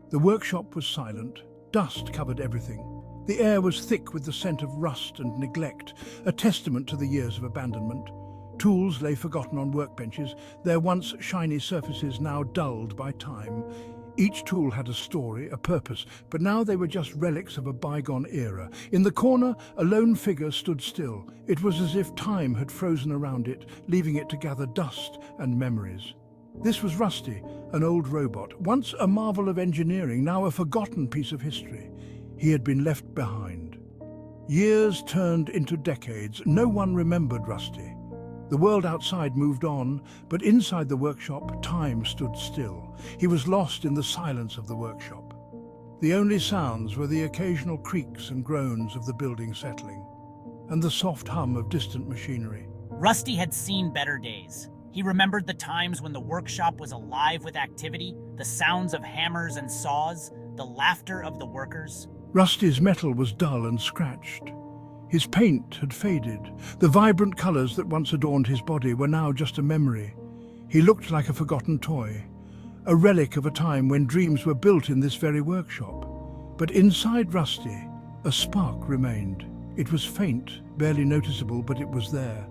The workshop was silent. Dust covered everything. The air was thick with the scent of rust and neglect, a testament to the years of abandonment. Tools lay forgotten on workbenches, their once shiny surfaces now dulled by time. Each tool had a story, a purpose, but now they were just relics of a bygone era. In the corner, a lone figure stood still. It was as if time had frozen around it, leaving it to gather dust and memories. This was Rusty, an old robot, once a marvel of engineering, now a forgotten piece of history. He had been left behind. Years turned into decades. No one remembered Rusty. The world outside moved on, but inside the workshop, time stood still. He was lost in the silence of the workshop. The only sounds were the occasional creaks and groans of the building settling, and the soft hum of distant machinery. Rusty had seen better days. He remembered the times when the workshop was alive with activity, the sounds of hammers and saws, the laughter of the workers. Rusty's metal was dull and scratched. His paint had faded. The vibrant colors that once adorned his body were now just a memory. He looked like a forgotten toy, a relic of a time when dreams were built in this very workshop. But inside Rusty, a spark remained. It was faint, barely noticeable, but it was there.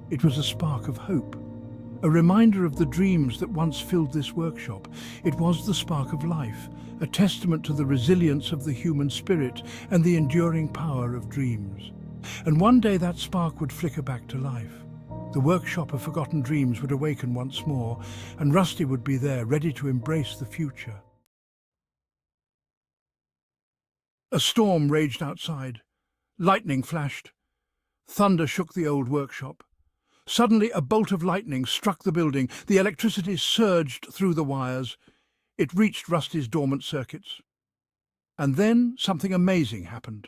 It was a spark of hope, a reminder of the dreams that once filled this workshop. It was the spark of life, a testament to the resilience of the human spirit and the enduring power of dreams. And one day that spark would flicker back to life. The workshop of forgotten dreams would awaken once more, and Rusty would be there, ready to embrace the future. A storm raged outside. Lightning flashed. Thunder shook the old workshop. Suddenly, a bolt of lightning struck the building. The electricity surged through the wires. It reached Rusty's dormant circuits. And then something amazing happened.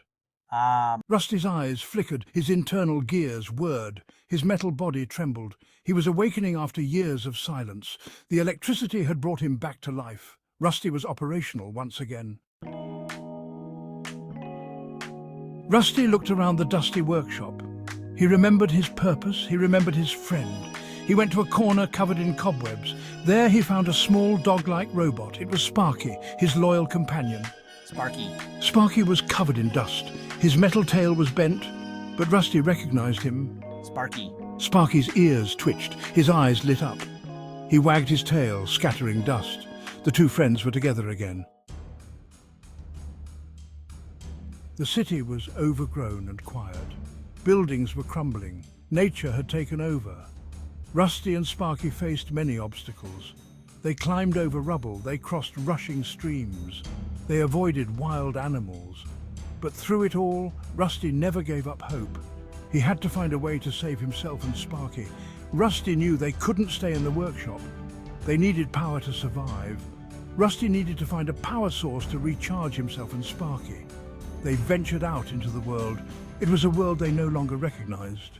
Rusty's eyes flickered, his internal gears whirred, his metal body trembled. He was awakening after years of silence. The electricity had brought him back to life. Rusty was operational once again. Rusty looked around the dusty workshop. He remembered his purpose, he remembered his friend. He went to a corner covered in cobwebs. There he found a small dog-like robot. It was Sparky, his loyal companion. Sparky was covered in dust. His metal tail was bent, but Rusty recognized him. Sparky's ears twitched, his eyes lit up. He wagged his tail, scattering dust. The two friends were together again. The city was overgrown and quiet. Buildings were crumbling. Nature had taken over. Rusty and Sparky faced many obstacles. They climbed over rubble, they crossed rushing streams, they avoided wild animals. But through it all, Rusty never gave up hope. He had to find a way to save himself and Sparky. Rusty knew they couldn't stay in the workshop. They needed power to survive. Rusty needed to find a power source to recharge himself and Sparky. They ventured out into the world. It was a world they no longer recognized.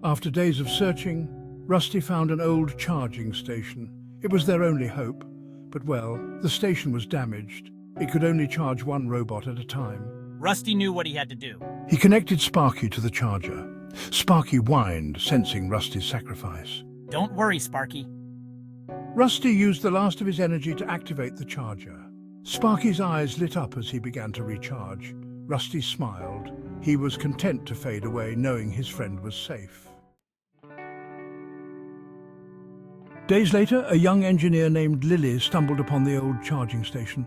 After days of searching, Rusty found an old charging station. It was their only hope. But well, the station was damaged. It could only charge one robot at a time. Rusty knew what he had to do. He connected Sparky to the charger. Sparky whined, sensing Rusty's sacrifice. Don't worry, Sparky. Rusty used the last of his energy to activate the charger. Sparky's eyes lit up as he began to recharge. Rusty smiled. He was content to fade away, knowing his friend was safe. Days later, a young engineer named Lily stumbled upon the old charging station.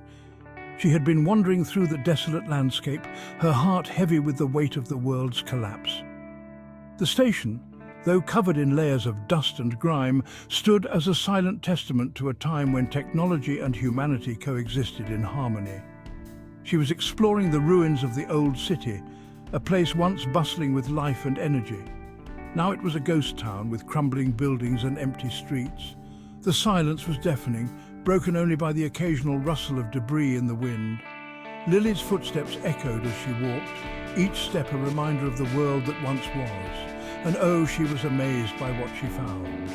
She had been wandering through the desolate landscape, her heart heavy with the weight of the world's collapse. The station, though covered in layers of dust and grime, stood as a silent testament to a time when technology and humanity coexisted in harmony. She was exploring the ruins of the old city, a place once bustling with life and energy. Now it was a ghost town with crumbling buildings and empty streets. The silence was deafening, broken only by the occasional rustle of debris in the wind. Lily's footsteps echoed as she walked, each step a reminder of the world that once was. And oh, she was amazed by what she found.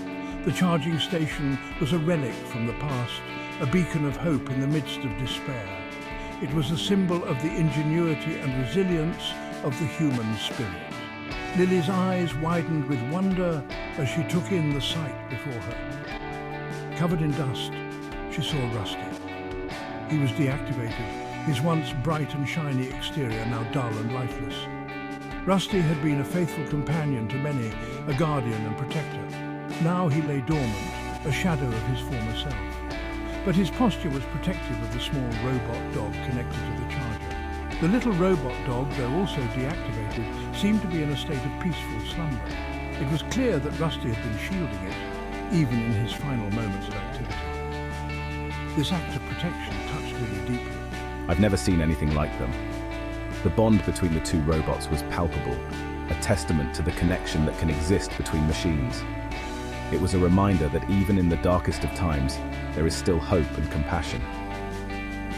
The charging station was a relic from the past, a beacon of hope in the midst of despair. It was a symbol of the ingenuity and resilience of the human spirit. Lily's eyes widened with wonder as she took in the sight before her. Covered in dust, she saw Rusty. He was deactivated, his once bright and shiny exterior now dull and lifeless. Rusty had been a faithful companion to many, a guardian and protector. Now he lay dormant, a shadow of his former self. But his posture was protective of the small robot dog connected to the charger. The little robot dog, though also deactivated, seemed to be in a state of peaceful slumber. It was clear that Rusty had been shielding it, even in his final moments of activity. This act of protection touched Lily deeply. I've never seen anything like them. The bond between the two robots was palpable, a testament to the connection that can exist between machines. It was a reminder that even in the darkest of times, there is still hope and compassion.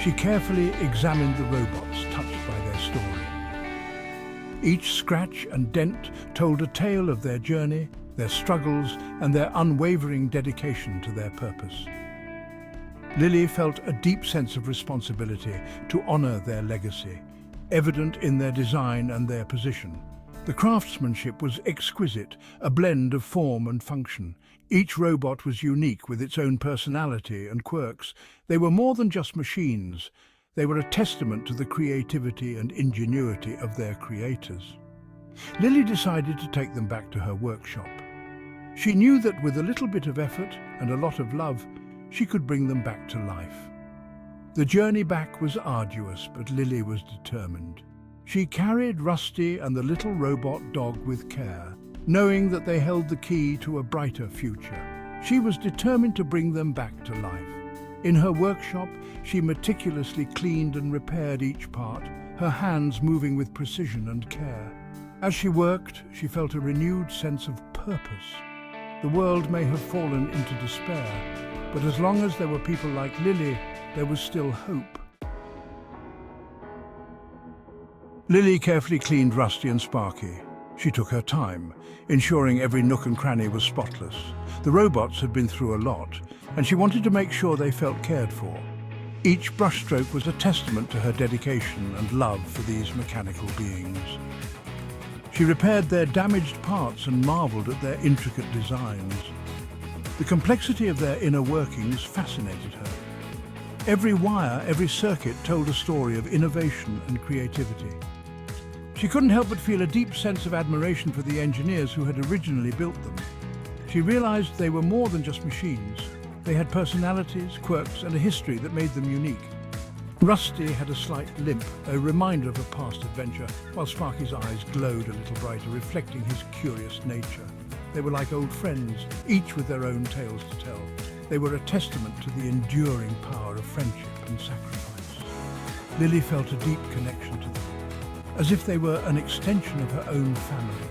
She carefully examined the robots touched by their story. Each scratch and dent told a tale of their journey, their struggles, and their unwavering dedication to their purpose. Lily felt a deep sense of responsibility to honor their legacy, evident in their design and their position. The craftsmanship was exquisite, a blend of form and function. Each robot was unique with its own personality and quirks. They were more than just machines. They were a testament to the creativity and ingenuity of their creators. Lily decided to take them back to her workshop. She knew that with a little bit of effort and a lot of love, she could bring them back to life. The journey back was arduous, but Lily was determined. She carried Rusty and the little robot dog with care, knowing that they held the key to a brighter future. She was determined to bring them back to life. In her workshop, she meticulously cleaned and repaired each part, her hands moving with precision and care. As she worked, she felt a renewed sense of purpose. The world may have fallen into despair, but as long as there were people like Lily, there was still hope. Lily carefully cleaned Rusty and Sparky. She took her time, ensuring every nook and cranny was spotless. The robots had been through a lot, and she wanted to make sure they felt cared for. Each brushstroke was a testament to her dedication and love for these mechanical beings. She repaired their damaged parts and marveled at their intricate designs. The complexity of their inner workings fascinated her. Every wire, every circuit told a story of innovation and creativity. She couldn't help but feel a deep sense of admiration for the engineers who had originally built them. She realized they were more than just machines. They had personalities, quirks, and a history that made them unique. Rusty had a slight limp, a reminder of a past adventure, while Sparky's eyes glowed a little brighter, reflecting his curious nature. They were like old friends, each with their own tales to tell. They were a testament to the enduring power of friendship and sacrifice. Lily felt a deep connection to them, as if they were an extension of her own family.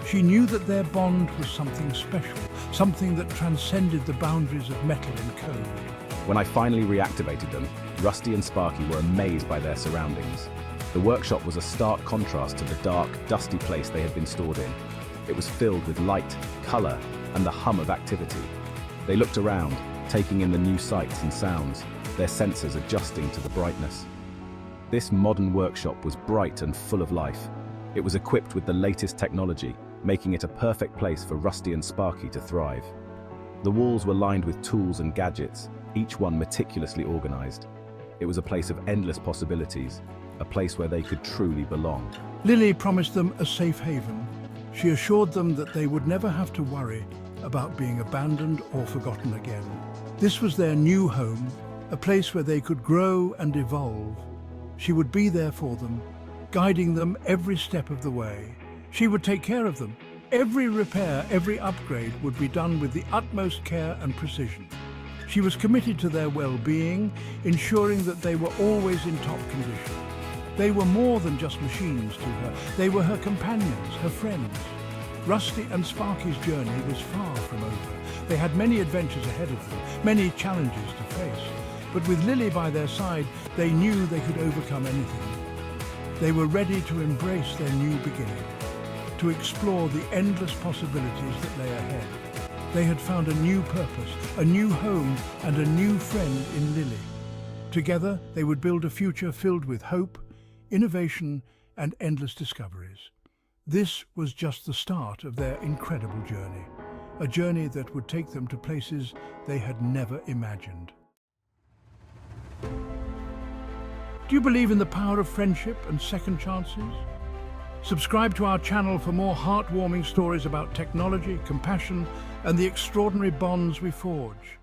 She knew that their bond was something special, something that transcended the boundaries of metal and code. When I finally reactivated them, Rusty and Sparky were amazed by their surroundings. The workshop was a stark contrast to the dark, dusty place they had been stored in. It was filled with light, color, and the hum of activity. They looked around, taking in the new sights and sounds, their senses adjusting to the brightness. This modern workshop was bright and full of life. It was equipped with the latest technology, making it a perfect place for Rusty and Sparky to thrive. The walls were lined with tools and gadgets, each one meticulously organized. It was a place of endless possibilities, a place where they could truly belong. Lily promised them a safe haven. She assured them that they would never have to worry about being abandoned or forgotten again. This was their new home, a place where they could grow and evolve. She would be there for them, guiding them every step of the way. She would take care of them. Every repair, every upgrade would be done with the utmost care and precision. She was committed to their well-being, ensuring that they were always in top condition. They were more than just machines to her. They were her companions, her friends. Rusty and Sparky's journey was far from over. They had many adventures ahead of them, many challenges to face. But with Lily by their side, they knew they could overcome anything. They were ready to embrace their new beginning, to explore the endless possibilities that lay ahead. They had found a new purpose, a new home, and a new friend in Lily. Together, they would build a future filled with hope, innovation, and endless discoveries. This was just the start of their incredible journey, a journey that would take them to places they had never imagined. Do you believe in the power of friendship and second chances? Subscribe to our channel for more heartwarming stories about technology, compassion, and the extraordinary bonds we forge.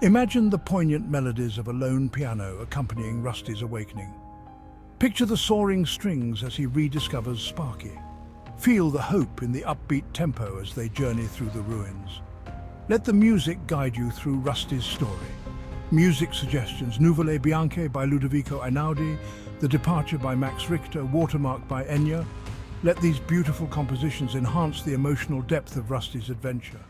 Imagine the poignant melodies of a lone piano accompanying Rusty's awakening. Picture the soaring strings as he rediscovers Sparky. Feel the hope in the upbeat tempo as they journey through the ruins. Let the music guide you through Rusty's story. Music suggestions: Nuvole Bianche by Ludovico Einaudi, The Departure by Max Richter, Watermark by Enya. Let these beautiful compositions enhance the emotional depth of Rusty's adventure.